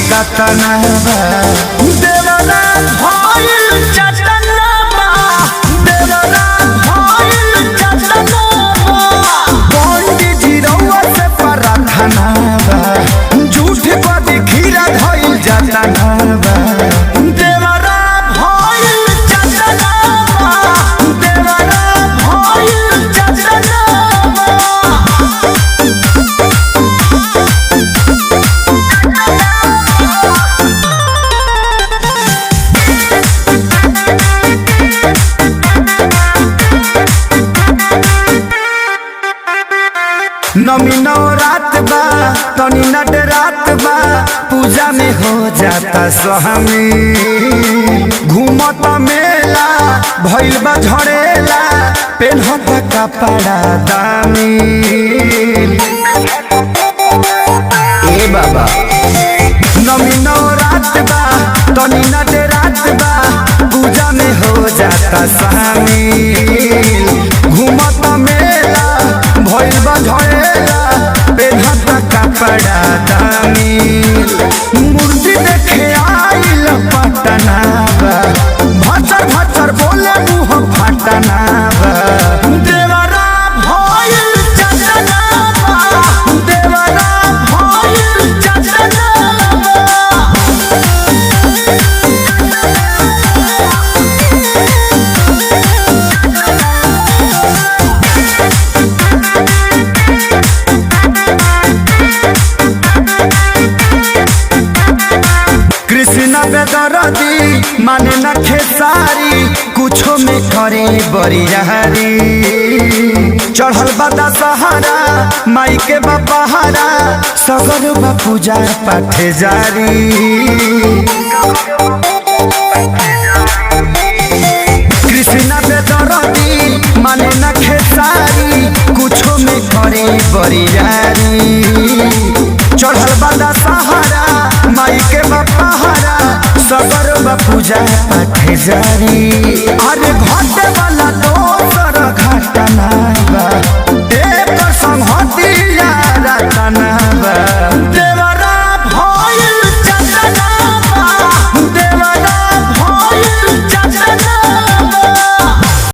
कतना बा देवरा भइल चटना बा देवरा भइल चटना बा पंडित जी रउआ से प्रार्थना बा झूठ पर खीरा धइल जतना बा देवरा भइल चटना बा देवरा भइल चटना बा। नमी नवरात बा तनी नट रात बा पूजा में हो जाता स्वामी घूमत मेला भइल बा झड़ेला पेन्हत कपड़ा दामी ए बाबा नमी नवरात बा तनी नट रात बा पूजा में हो जाता शामिल घूमत मेला भइल बा झड़ेला पेन्हत कपड़ा दामी मूर्ति देखे आइल पटना बा भचर भचर बोले मुँह फटना बा देवरा भइल चटना बा देवरा भइल चटना बा। कृष्ण बेदरदी माने न खेसारी कुछो में करे बरियारी चढ़ल बदा सहारा माई के बपहारा सगर बा पूजा पाठ जारी कृष्ण बेदरदी माने न खेसारी कुछो में करे बरियारी चढ़ल बदा सहारा माई के बपहारा सगर बा पूजा पाठ जारी अरे घटे वाला दोसर घटना